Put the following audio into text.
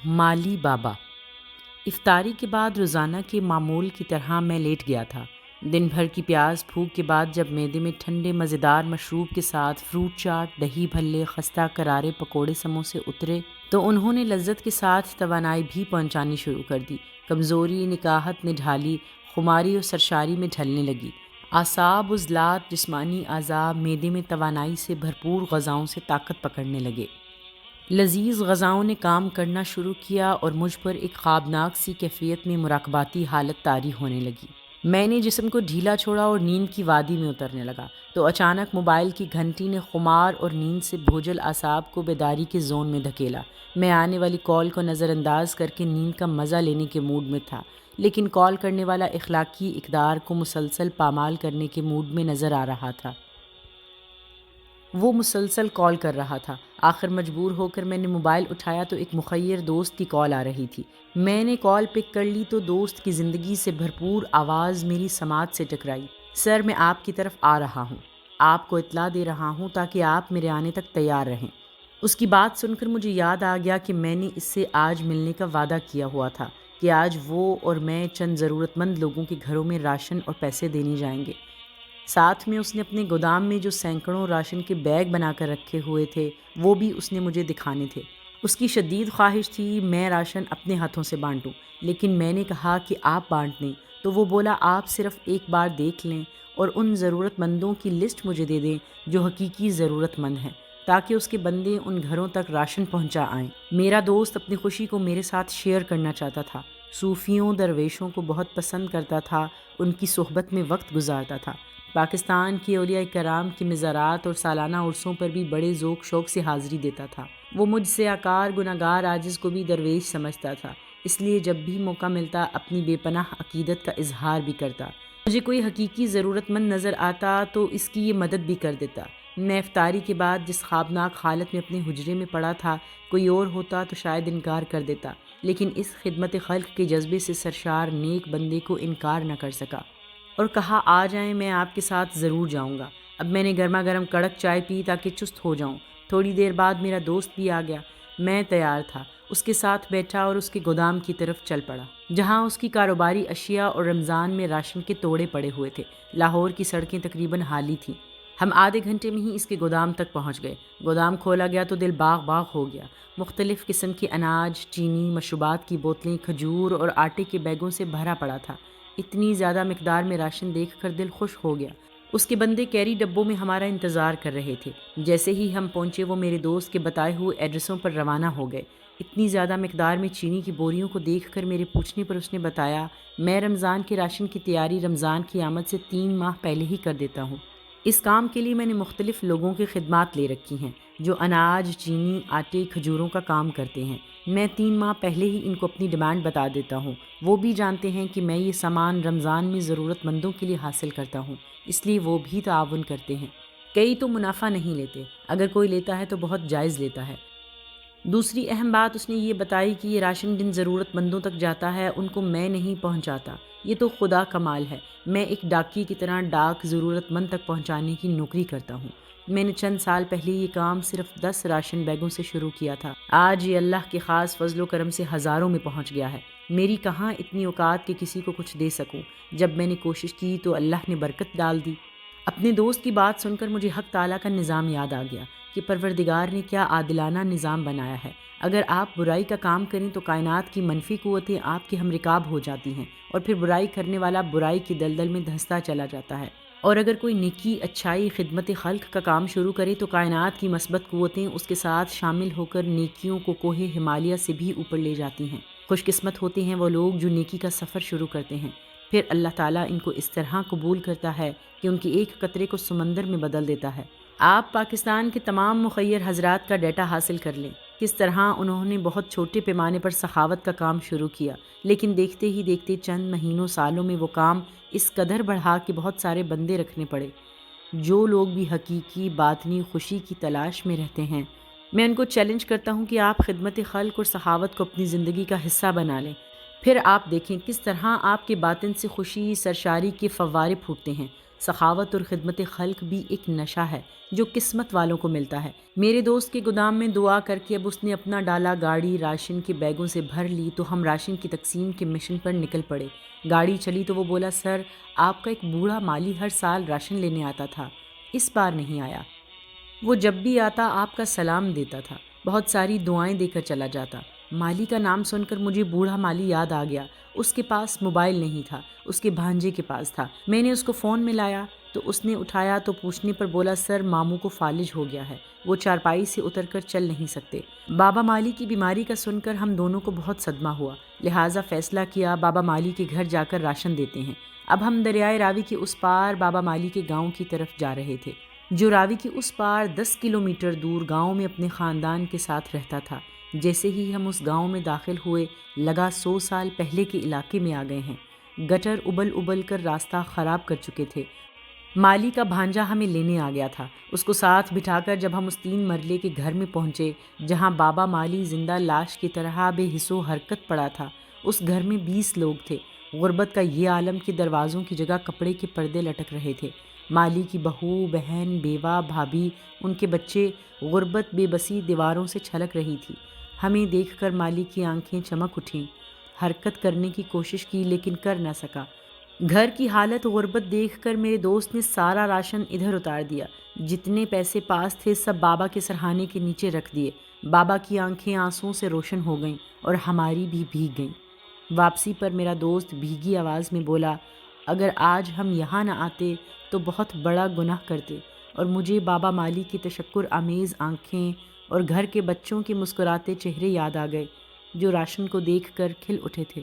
مالی بابا۔ افطاری کے بعد روزانہ کے معمول کی طرح میں لیٹ گیا تھا۔ دن بھر کی پیاس بھوک کے بعد جب معدے میں ٹھنڈے مزیدار مشروب کے ساتھ فروٹ چاٹ، دہی بھلے، خستہ کرارے پکوڑے سموسے اترے تو انہوں نے لذت کے ساتھ توانائی بھی پہنچانی شروع کر دی۔ کمزوری نکاحت نے ڈھالی، خماری اور سرشاری میں ڈھلنے لگی۔ اعصاب عضلات، جسمانی اعضاء معدے میں توانائی سے بھرپور غذاؤں سے طاقت پکڑنے لگے۔ لذیذ غذاؤں نے کام کرنا شروع کیا اور مجھ پر ایک خوابناک سی کیفیت میں مراقباتی حالت طاری ہونے لگی۔ میں نے جسم کو ڈھیلا چھوڑا اور نیند کی وادی میں اترنے لگا تو اچانک موبائل کی گھنٹی نے خمار اور نیند سے بھوجل اعصاب کو بیداری کے زون میں دھکیلا۔ میں آنے والی کال کو نظر انداز کر کے نیند کا مزہ لینے کے موڈ میں تھا، لیکن کال کرنے والا اخلاقی اقدار کو مسلسل پامال کرنے کے موڈ میں نظر آ رہا تھا۔ وہ مسلسل کال کر رہا تھا۔ آخر مجبور ہو کر میں نے موبائل اٹھایا تو ایک مخیر دوست کی کال آ رہی تھی۔ میں نے کال پک کر لی تو دوست کی زندگی سے بھرپور آواز میری سماعت سے ٹکرائی۔ سر، میں آپ کی طرف آ رہا ہوں، آپ کو اطلاع دے رہا ہوں تاکہ آپ میرے آنے تک تیار رہیں۔ اس کی بات سن کر مجھے یاد آ گیا کہ میں نے اس سے آج ملنے کا وعدہ کیا ہوا تھا کہ آج وہ اور میں چند ضرورت مند لوگوں کے گھروں میں راشن اور پیسے دینے جائیں گے۔ ساتھ میں اس نے اپنے گودام میں جو سینکڑوں راشن کے بیگ بنا کر رکھے ہوئے تھے وہ بھی اس نے مجھے دکھانے تھے۔ اس کی شدید خواہش تھی میں راشن اپنے ہاتھوں سے بانٹوں، لیکن میں نے کہا کہ آپ بانٹ دیں تو وہ بولا آپ صرف ایک بار دیکھ لیں اور ان ضرورت مندوں کی لسٹ مجھے دے دیں جو حقیقی ضرورت مند ہیں، تاکہ اس کے بندے ان گھروں تک راشن پہنچا آئیں۔ میرا دوست اپنی خوشی کو میرے ساتھ شیئر کرنا چاہتا تھا۔ صوفیوں، درویشوں کو بہت پسند کرتا تھا، ان کی صحبت میں وقت گزارتا تھا۔ پاکستان کی اولیاء کرام کی مزارات اور سالانہ عرسوں پر بھی بڑے ذوق شوق سے حاضری دیتا تھا۔ وہ مجھ سے آکار گناہگار عاجز کو بھی درویش سمجھتا تھا، اس لیے جب بھی موقع ملتا اپنی بے پناہ عقیدت کا اظہار بھی کرتا۔ مجھے کوئی حقیقی ضرورت مند نظر آتا تو اس کی یہ مدد بھی کر دیتا۔ میں افطاری کے بعد جس خوابناک حالت میں اپنے حجرے میں پڑا تھا، کوئی اور ہوتا تو شاید انکار کر دیتا، لیکن اس خدمت خلق کے جذبے سے سرشار نیک بندے کو انکار نہ کر سکا اور کہا آ جائیں، میں آپ کے ساتھ ضرور جاؤں گا۔ اب میں نے گرما گرم کڑک چائے پی تاکہ چست ہو جاؤں۔ تھوڑی دیر بعد میرا دوست بھی آ گیا۔ میں تیار تھا، اس کے ساتھ بیٹھا اور اس کے گودام کی طرف چل پڑا جہاں اس کی کاروباری اشیاء اور رمضان میں راشن کے توڑے پڑے ہوئے تھے۔ لاہور کی سڑکیں تقریباً خالی تھیں۔ ہم آدھے گھنٹے میں ہی اس کے گودام تک پہنچ گئے۔ گودام کھولا گیا تو دل باغ باغ ہو گیا۔ مختلف قسم کے اناج، چینی، مشروبات کی بوتلیں، کھجور اور آٹے کے بیگوں سے بھرا پڑا تھا۔ اتنی زیادہ مقدار میں راشن دیکھ کر دل خوش ہو گیا۔ اس کے بندے کیری ڈبوں میں ہمارا انتظار کر رہے تھے۔ جیسے ہی ہم پہنچے وہ میرے دوست کے بتائے ہوئے ایڈریسوں پر روانہ ہو گئے۔ اتنی زیادہ مقدار میں چینی کی بوریوں کو دیکھ کر میرے پوچھنے پر اس نے بتایا، میں رمضان کے راشن کی تیاری رمضان کی آمد سے 3 ماہ پہلے ہی کر دیتا ہوں۔ اس کام کے لیے میں نے مختلف لوگوں کی خدمات لے رکھی ہیں جو اناج، چینی، آٹے، کھجوروں کا کام کرتے ہیں۔ میں 3 ماہ پہلے ہی ان کو اپنی ڈیمانڈ بتا دیتا ہوں۔ وہ بھی جانتے ہیں کہ میں یہ سامان رمضان میں ضرورت مندوں کے لیے حاصل کرتا ہوں، اس لیے وہ بھی تعاون کرتے ہیں۔ کئی تو منافع نہیں لیتے، اگر کوئی لیتا ہے تو بہت جائز لیتا ہے۔ دوسری اہم بات اس نے یہ بتائی کہ یہ راشن جن ضرورت مندوں تک جاتا ہے ان کو میں نہیں پہنچاتا، یہ تو خدا کا مال ہے۔ میں ایک ڈاکی کی طرح ڈاک ضرورت مند تک پہنچانے کی نوکری کرتا ہوں۔ میں نے چند سال پہلے یہ کام صرف 10 راشن بیگوں سے شروع کیا تھا، آج یہ اللہ کے خاص فضل و کرم سے ہزاروں میں پہنچ گیا ہے۔ میری کہاں اتنی اوقات کہ کسی کو کچھ دے سکوں، جب میں نے کوشش کی تو اللہ نے برکت ڈال دی۔ اپنے دوست کی بات سن کر مجھے حق تعالیٰ کا نظام یاد آ گیا کہ پروردگار نے کیا عادلانہ نظام بنایا ہے۔ اگر آپ برائی کا کام کریں تو کائنات کی منفی قوتیں آپ کے ہمرکاب ہو جاتی ہیں اور پھر برائی کرنے والا برائی کی دلدل میں دھنستا چلا جاتا ہے، اور اگر کوئی نیکی، اچھائی، خدمت خلق کا کام شروع کرے تو کائنات کی مثبت قوتیں اس کے ساتھ شامل ہو کر نیکیوں کو کوہ ہمالیہ سے بھی اوپر لے جاتی ہیں۔ خوش قسمت ہوتے ہیں وہ لوگ جو نیکی کا سفر شروع کرتے ہیں، پھر اللہ تعالیٰ ان کو اس طرح قبول کرتا ہے کہ ان کے ایک قطرے کو سمندر میں بدل دیتا ہے۔ آپ پاکستان کے تمام مخیر حضرات کا ڈیٹا حاصل کر لیں، کس طرح انہوں نے بہت چھوٹے پیمانے پر سخاوت کا کام شروع کیا، لیکن دیکھتے ہی دیکھتے چند مہینوں سالوں میں وہ کام اس قدر بڑھا کہ بہت سارے بندے رکھنے پڑے۔ جو لوگ بھی حقیقی باطنی خوشی کی تلاش میں رہتے ہیں، میں ان کو چیلنج کرتا ہوں کہ آپ خدمت خلق اور سخاوت کو اپنی زندگی کا حصہ بنا لیں، پھر آپ دیکھیں کس طرح آپ کے باطن سے خوشی، سرشاری کے فوارے پھوٹتے ہیں۔ سخاوت اور خدمت خلق بھی ایک نشہ ہے جو قسمت والوں کو ملتا ہے۔ میرے دوست کے گودام میں دعا کر کے اب اس نے اپنا ڈالا گاڑی راشن کے بیگوں سے بھر لی تو ہم راشن کی تقسیم کے مشن پر نکل پڑے۔ گاڑی چلی تو وہ بولا، سر آپ کا ایک بوڑھا مالی ہر سال راشن لینے آتا تھا، اس بار نہیں آیا۔ وہ جب بھی آتا آپ کا سلام دیتا تھا، بہت ساری دعائیں دے کر چلا جاتا۔ مالی کا نام سن کر مجھے بوڑھا مالی یاد آ گیا۔ اس کے پاس موبائل نہیں تھا، اس کے بھانجے کے پاس تھا۔ میں نے اس کو فون میں لایا تو اس نے اٹھایا تو پوچھنے پر بولا، سر ماموں کو فالج ہو گیا ہے، وہ چارپائی سے اتر کر چل نہیں سکتے۔ بابا مالی کی بیماری کا سن کر ہم دونوں کو بہت صدمہ ہوا، لہٰذا فیصلہ کیا بابا مالی کے گھر جا کر راشن دیتے ہیں۔ اب ہم دریائے راوی کے اس پار بابا مالی کے گاؤں کی طرف جا رہے تھے، جو راوی کے اس پار 10 کلومیٹر دور گاؤں میں اپنے خاندان کے ساتھ رہتا تھا۔ جیسے ہی ہم اس گاؤں میں داخل ہوئے لگا 100 سال پہلے کے علاقے میں آ گئے ہیں۔ گٹر ابل کر راستہ خراب کر چکے تھے۔ مالی کا بھانجا ہمیں لینے آ گیا تھا۔ اس کو ساتھ بٹھا کر جب ہم اس 3 مرلے کے گھر میں پہنچے جہاں بابا مالی زندہ لاش کی طرح بے حس و حرکت پڑا تھا، اس گھر میں 20 لوگ تھے۔ غربت کا یہ عالم کہ دروازوں کی جگہ کپڑے کے پردے لٹک رہے تھے۔ مالی کی بہو، بہن، بیوہ، بھابھی، ان کے بچے، غربت بے بسی دیواروں سے چھلک رہی تھی۔ ہمیں دیکھ کر مالی کی آنکھیں چمک اٹھیں۔ حرکت کرنے کی کوشش کی لیکن کر نہ سکا۔ گھر کی حالت غربت دیکھ کر میرے دوست نے سارا راشن ادھر اتار دیا۔ جتنے پیسے پاس تھے سب بابا کے سرہانے کے نیچے رکھ دیے۔ بابا کی آنکھیں آنسوؤں سے روشن ہو گئیں اور ہماری بھی بھیگ گئیں۔ واپسی پر میرا دوست بھیگی آواز میں بولا، اگر آج ہم یہاں نہ آتے تو بہت بڑا گناہ کرتے۔ اور مجھے بابا مالی کی تشکر آمیز آنکھیں اور گھر کے بچوں کے مسکراتے چہرے یاد آ گئے جو راشن کو دیکھ کر کھل اٹھے تھے۔